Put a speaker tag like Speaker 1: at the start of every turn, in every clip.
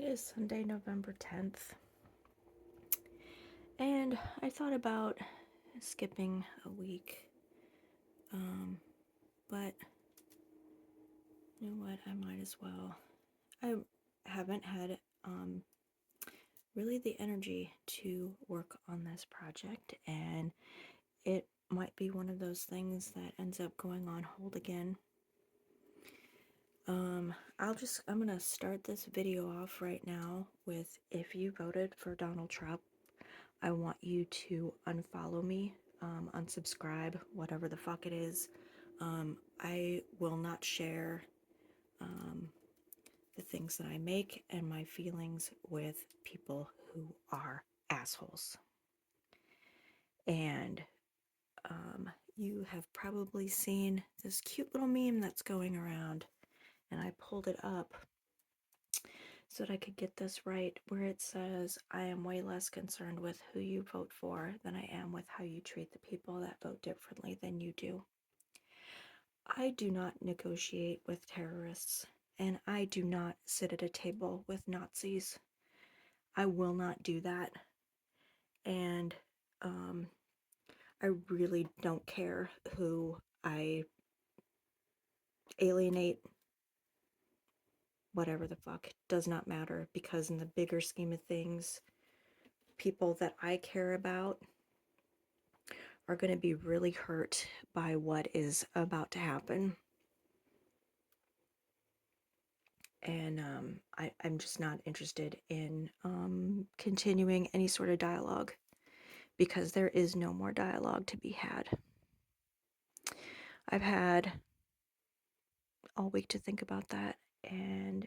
Speaker 1: is Sunday, November 10th, and I thought about skipping a week, but you know what, I might as well. I haven't had really the energy to work on this project, and it might be one of those things that ends up going on hold again. I'm gonna start this video off right now with, if you voted for Donald Trump, I want you to unfollow me, unsubscribe, whatever the fuck it is. I will not share the things that I make and my feelings with people who are assholes. And you have probably seen this cute little meme that's going around, and I pulled it up so that I could get this right, where it says, I am way less concerned with who you vote for than I am with how you treat the people that vote differently than you do. I do not negotiate with terrorists, and I do not sit at a table with Nazis. I will not do that. And I really don't care who I alienate, whatever the fuck, does not matter, because in the bigger scheme of things, people that I care about are going to be really hurt by what is about to happen. And I'm just not interested in continuing any sort of dialogue, because there is no more dialogue to be had. I've had all week to think about that, and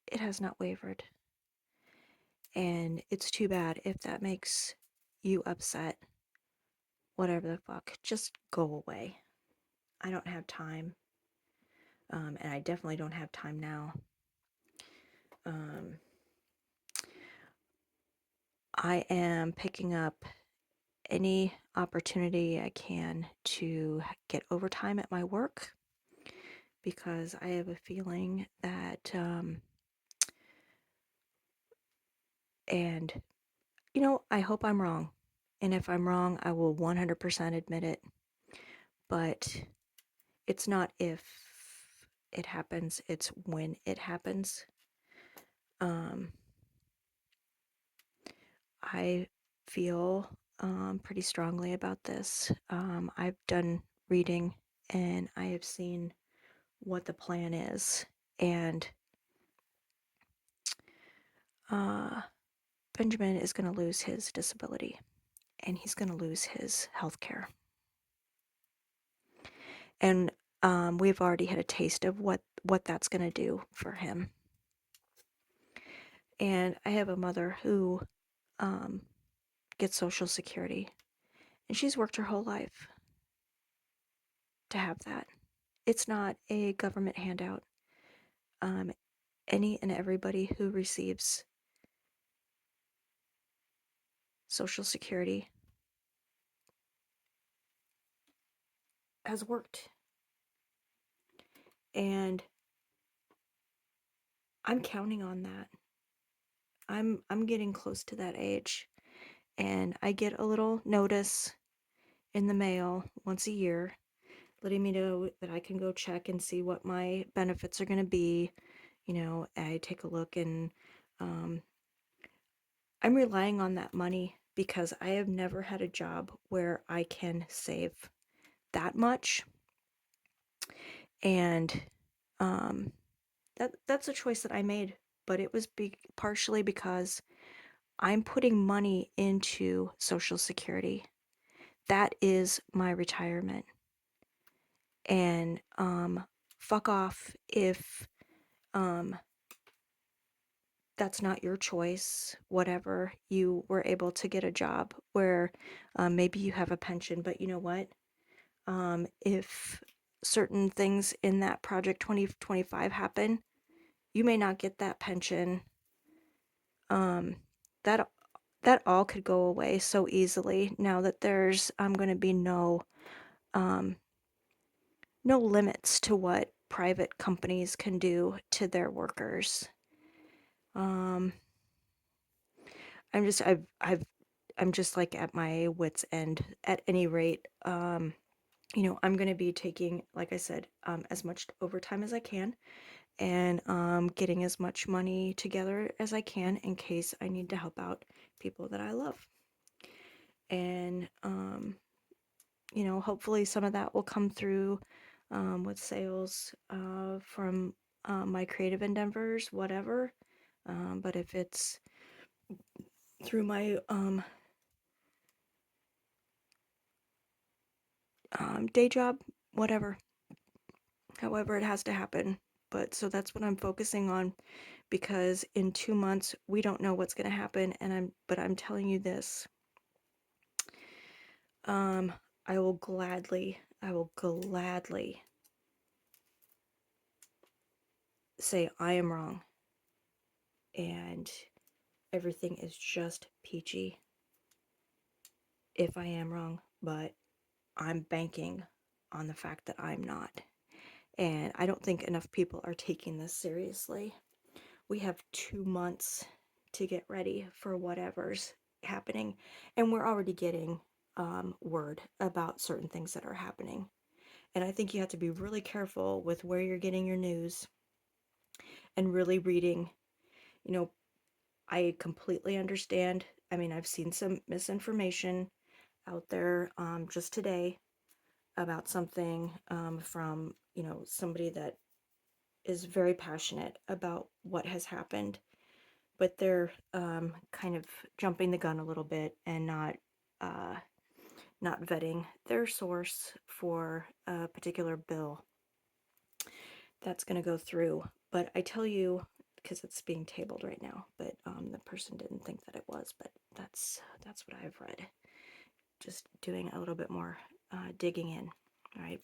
Speaker 1: it has not wavered. And it's too bad if that makes you upset. Whatever the fuck, just go away. I don't have time. And I definitely don't have time now. I am picking up any opportunity I can to get overtime at my work, because I have a feeling that, and I hope I'm wrong. And if I'm wrong, I will 100% admit it. But it's not if it happens, it's when it happens. I feel pretty strongly about this. I've done reading, and I have seen what the plan is. And Benjamin is going to lose his disability, and he's going to lose his health care. And we've already had a taste of what that's going to do for him. And I have a mother who gets Social Security, and she's worked her whole life to have that. It's not a government handout. Any and everybody who receives Social Security has worked. And I'm counting on that. I'm getting close to that age, and I get a little notice in the mail once a year letting me know that I can go check and see what my benefits are going to be. I take a look, and I'm relying on that money because I have never had a job where I can save that much. And that's a choice that I made, but it was partially because I'm putting money into Social Security. That is my retirement. And fuck off if that's not your choice. Whatever, you were able to get a job where maybe you have a pension, but you know what? If certain things in that Project 2025 happen, you may not get that pension. That all could go away so easily now that there's going to be no limits to what private companies can do to their workers. Um, I'm just like at my wits' end. At any rate, I'm going to be taking, like I said, as much overtime as I can, and getting as much money together as I can in case I need to help out people that I love. And hopefully some of that will come through with sales from my creative endeavors, whatever. But if it's through my day job, whatever, however it has to happen. But so that's what I'm focusing on, because in 2 months we don't know what's going to happen. But I'm telling you this, um, I will gladly say I am wrong and everything is just peachy if I am wrong, but I'm banking on the fact that I'm not. And I don't think enough people are taking this seriously. We have 2 months to get ready for whatever's happening, and we're already getting word about certain things that are happening. And I think you have to be really careful with where you're getting your news and really reading. You know, I completely understand. I mean, I've seen some misinformation out there just today about something from, somebody that is very passionate about what has happened, but they're kind of jumping the gun a little bit and uh, not vetting their source for a particular bill that's going to go through. But I tell you, because it's being tabled right now, but the person didn't think that it was, but that's what I've read. Just doing a little bit more digging in, right?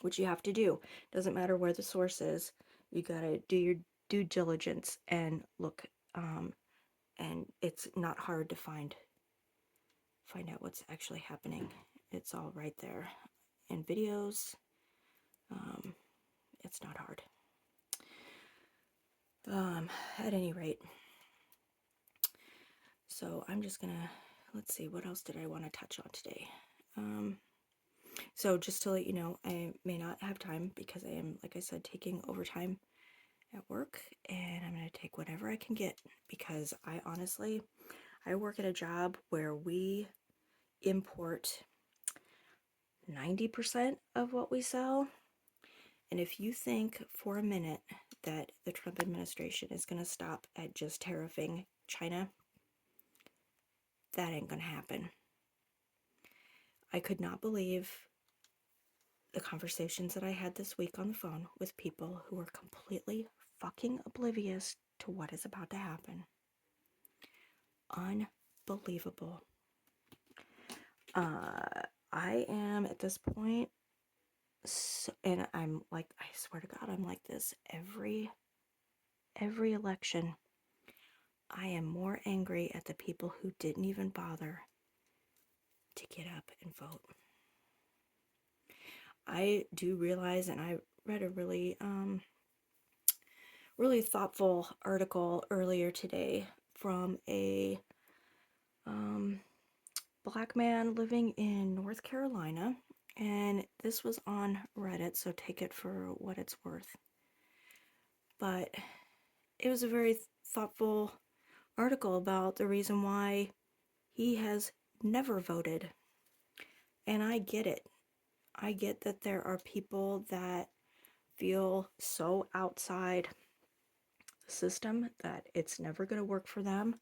Speaker 1: Which you have to do. Doesn't matter where the source is. You gotta do your due diligence and look. And it's not hard to find out what's actually happening. It's all right there in videos. Um, it's not hard. At any rate, so I'm just gonna, let's see, what else did I want to touch on today? So just to let you know, I may not have time because I am, like I said, taking overtime at work, and I'm going to take whatever I can get, because I work at a job where we import 90% of what we sell. And if you think for a minute that the Trump administration is going to stop at just tariffing China, that ain't going to happen. I could not believe the conversations that I had this week on the phone with people who are completely fucking oblivious to what is about to happen. Unbelievable. I am at this point, and I'm like, I swear to God, I'm like this every election. I am more angry at the people who didn't even bother to get up and vote. I do realize, and I read a really thoughtful article earlier today from a black man living in North Carolina, and this was on Reddit, so take it for what it's worth. But it was a very thoughtful article about the reason why he has never voted. And I get it. I get that there are people that feel so outside the system that it's never going to work for them.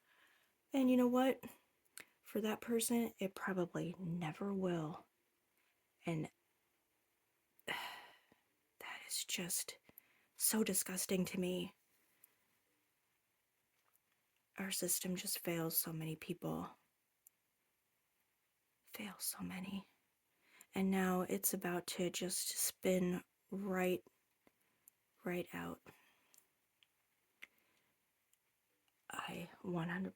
Speaker 1: And you know what? For that person, it probably never will. And that is just so disgusting to me. Our system just fails so many people. Fails so many. And now it's about to just spin right out. I 100%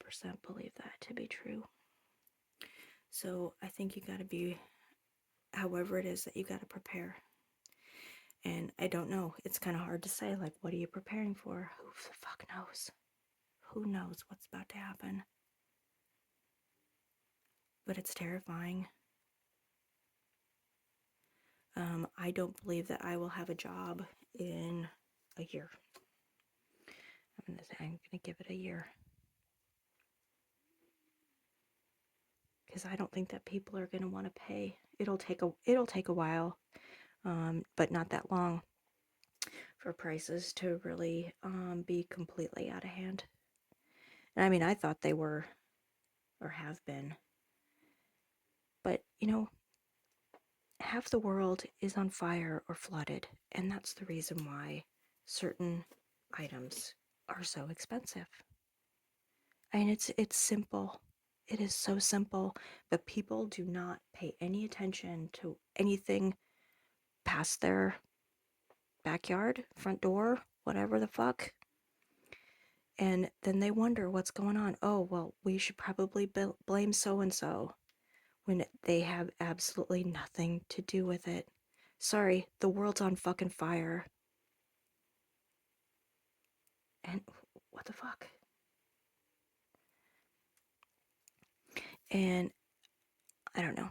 Speaker 1: believe that to be true. So I think you got to be, however it is that you got to prepare. And I don't know. It's kind of hard to say, like, what are you preparing for? Who the fuck knows? who knows what's about to happen. But it's terrifying. I don't believe that I will have a job in a year. I'm gonna give it a year. Because I don't think that people are gonna want to pay. It'll take a while, but not that long, for prices to really be completely out of hand. And I mean, I thought they were, or have been, but half the world is on fire or flooded, and that's the reason why certain items are so expensive. I mean, it's simple. It is so simple, but people do not pay any attention to anything past their backyard, front door, whatever the fuck. And then they wonder what's going on. Oh, well, we should probably blame so and so, when they have absolutely nothing to do with it. Sorry, the world's on fucking fire. And what the fuck? And I don't know.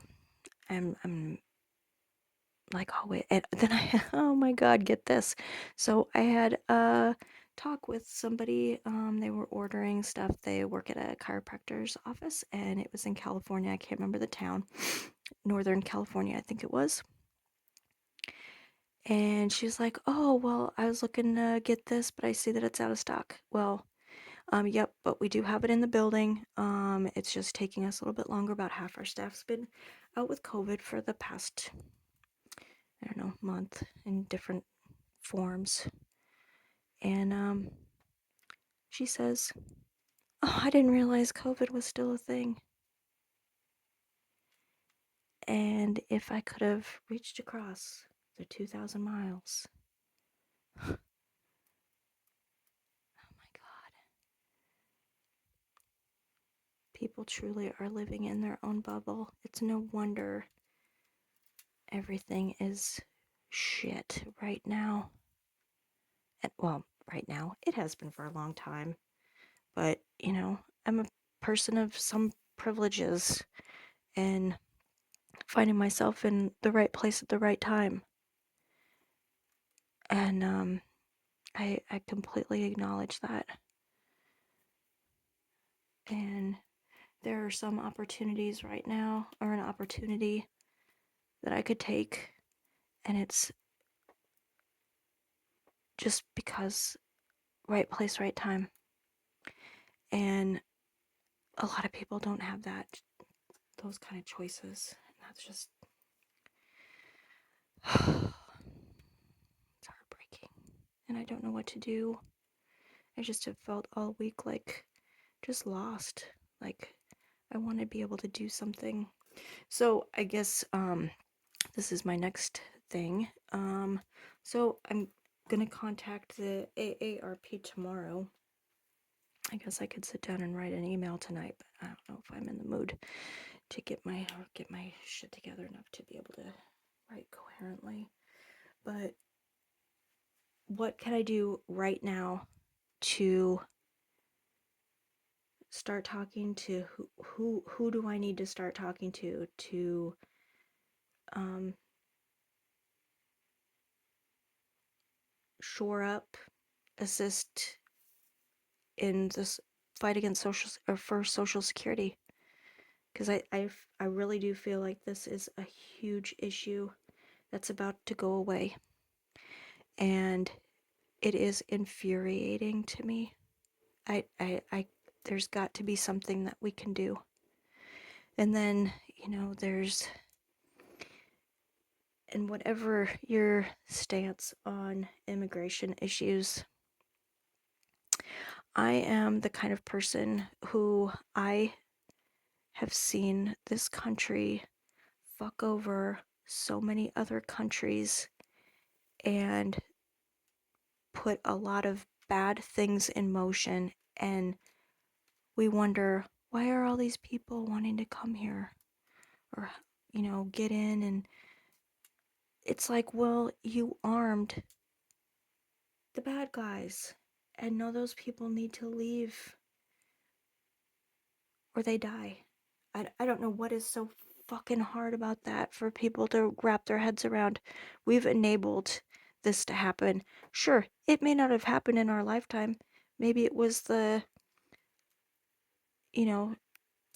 Speaker 1: I'm like, oh wait, and then oh my god, get this. So I had a talk with somebody. They were ordering stuff. They work at a chiropractor's office, and it was in California. I can't remember the town. Northern California, I think it was. And she's like, oh, well, I was looking to get this, but I see that it's out of stock. Well, yep, but we do have it in the building. It's just taking us a little bit longer. About half our staff's been out with COVID for the past, I don't know, month in different forms. And she says, oh, I didn't realize COVID was still a thing. And if I could have reached across the 2,000 miles. Oh my God. People truly are living in their own bubble. It's no wonder everything is shit right now. And, well, right now, it has been for a long time. But, I'm a person of some privileges and finding myself in the right place at the right time. And I completely acknowledge that. And there are some opportunities right now, or an opportunity that I could take, and it's just because right place, right time. And a lot of people don't have those kind of choices. And that's just, it's heartbreaking. And I don't know what to do. I just have felt all week like just lost. Like I want to be able to do something. So I guess this is my next thing. So I'm gonna contact the AARP tomorrow. I guess I could sit down and write an email tonight, but I don't know if I'm in the mood to get my shit together enough to be able to write coherently. But what can I do right now to start talking to who do I need to start talking to um shore up, assist in this fight against social security? Because I really do feel like this is a huge issue that's about to go away, and it is infuriating to me. I there's got to be something that we can do. And then, there's, and whatever your stance on immigration issues, I am the kind of person who I have seen this country fuck over so many other countries and put a lot of bad things in motion, and we wonder, why are all these people wanting to come here or get in? And it's like, well, you armed the bad guys, and no, those people need to leave. or they die. I don't know what is so fucking hard about that for people to wrap their heads around. We've enabled this to happen. Sure, it may not have happened in our lifetime. Maybe it was the, you know,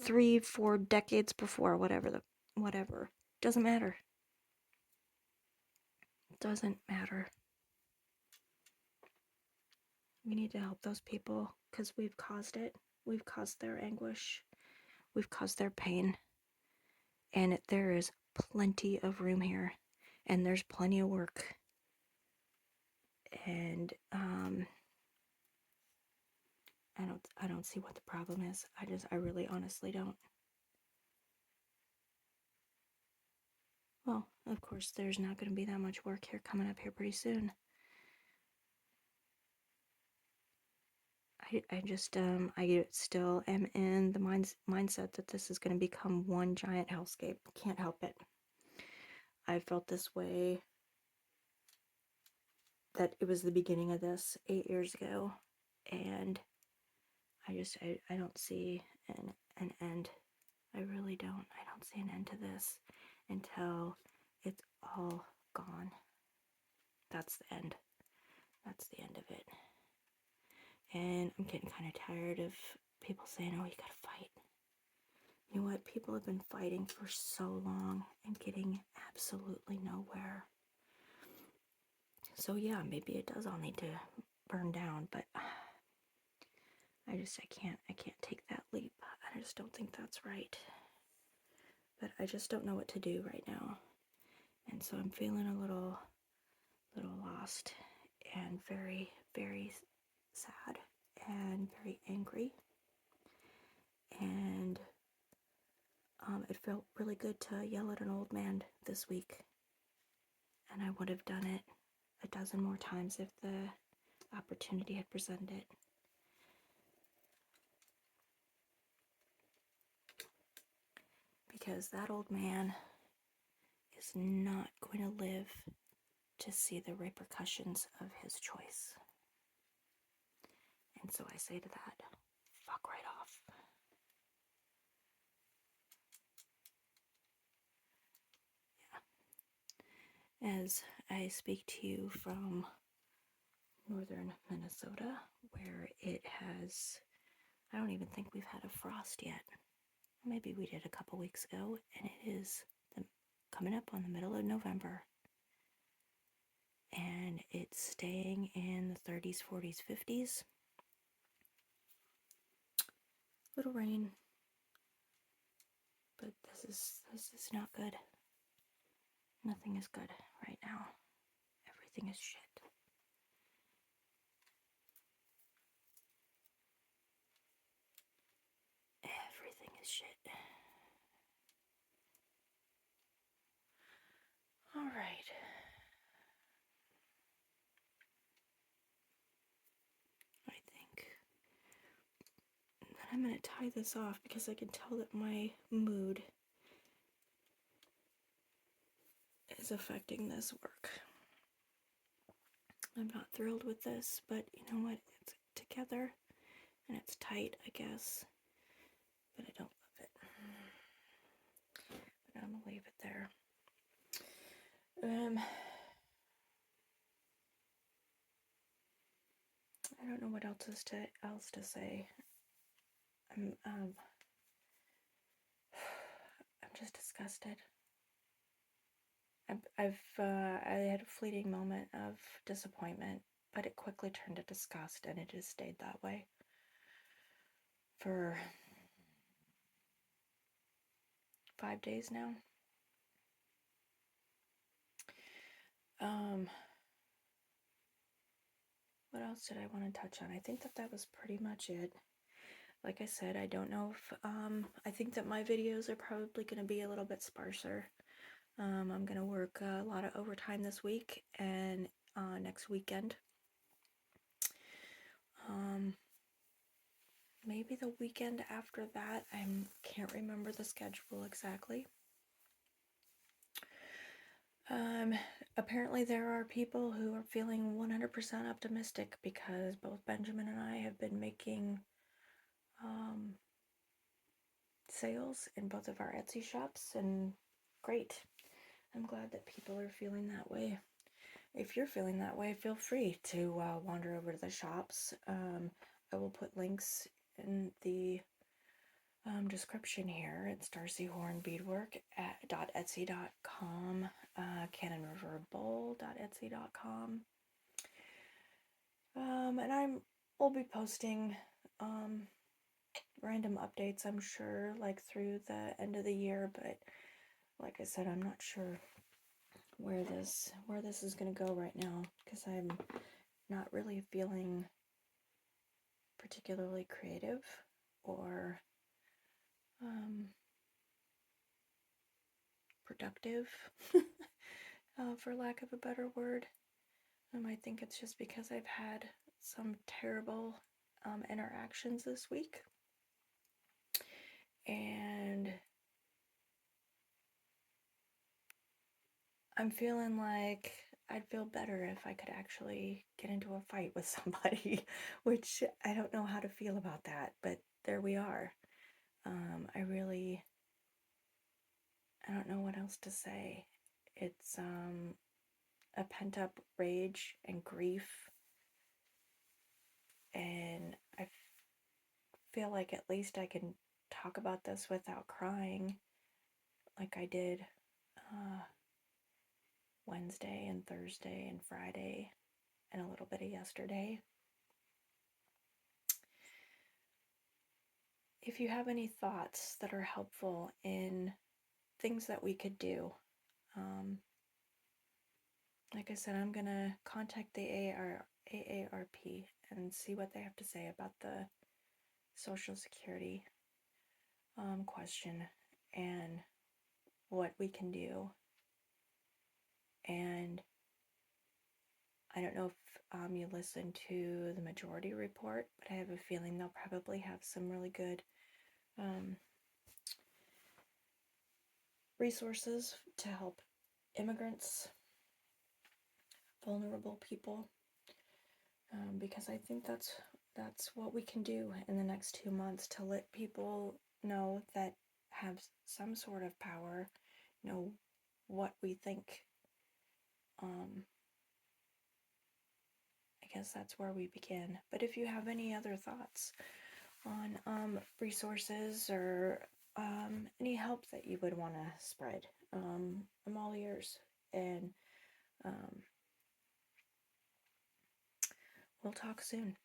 Speaker 1: 3, 4 decades before, whatever. Doesn't matter. Doesn't matter. We need to help those people because we've caused it. We've caused their anguish. We've caused their pain. And there is plenty of room here. And there's plenty of work. And I don't see what the problem is. I really honestly don't. Well, of course there's not going to be that much work here coming up here pretty soon. I still am in the mindset that this is going to become one giant hellscape. Can't help it. I felt this way, that it was the beginning of this 8 years ago, and I don't see an end. I really don't. I don't see an end to this until it's all gone. That's the end. That's the end of it. And I'm getting kind of tired of people saying, oh, you gotta fight. You know what? People have been fighting for so long and getting absolutely nowhere. So yeah, maybe it does all need to burn down, but I can't take that leap. I just don't think that's right. But I just don't know what to do right now. And so I'm feeling a little lost and very, very sad and very angry. And it felt really good to yell at an old man this week. And I would have done it a dozen more times if the opportunity had presented. Because that old man is not going to live to see the repercussions of his choice. And so I say to that, fuck right off. Yeah. As I speak to you from northern Minnesota, where it has, I don't even think we've had a frost yet. Maybe we did a couple weeks ago, and it is coming up on the middle of November. And it's staying in the 30s, 40s, 50s. Little rain, but this is not good. Nothing is good right now. Everything is shit. Everything is shit. All right. I think that I'm going to tie this off because I can tell that my mood is affecting this work. I'm not thrilled with this, but you know what? It's together and it's tight, I guess. But I don't love it. But I'm going to leave it there. I don't know what else to say. I'm just disgusted. I had a fleeting moment of disappointment, but it quickly turned to disgust, and it has stayed that way for 5 days now. What else did I want to touch on? I think that was pretty much it. Like I said, I don't know if, I think that my videos are probably going to be a little bit sparser. I'm going to work a lot of overtime this week and next weekend. Maybe the weekend after that. I can't remember the schedule exactly. Apparently there are people who are feeling 100% optimistic because both Benjamin and I have been making sales in both of our Etsy shops, and great. I'm glad that people are feeling that way. If you're feeling that way, feel free to wander over to the shops. I will put links in the description here. It's Darcy Horn Beadwork at .etsy.com, cannonriverbowl.etsy.com. And I'll be posting random updates, I'm sure, like through the end of the year, but like I said, I'm not sure where this is gonna go right now, because I'm not really feeling particularly creative or productive, for lack of a better word. I think it's just because I've had some terrible interactions this week, and I'm feeling like I'd feel better if I could actually get into a fight with somebody, which I don't know how to feel about that, but there we are. I don't know what else to say. It's a pent-up rage and grief, and I feel like at least I can talk about this without crying like I did Wednesday and Thursday and Friday and a little bit of yesterday. If you have any thoughts that are helpful in things that we could do, like I said, I'm gonna contact the AARP and see what they have to say about the Social Security question and what we can do. And I don't know if you listen to the Majority Report, but I have a feeling they'll probably have some really good resources to help immigrants, vulnerable people, because I think that's what we can do in the next 2 months, to let people know that have some sort of power know what we think. I guess that's where we begin. But if you have any other thoughts on resources or any help that you would want to spread, I'm all ears. And we'll talk soon.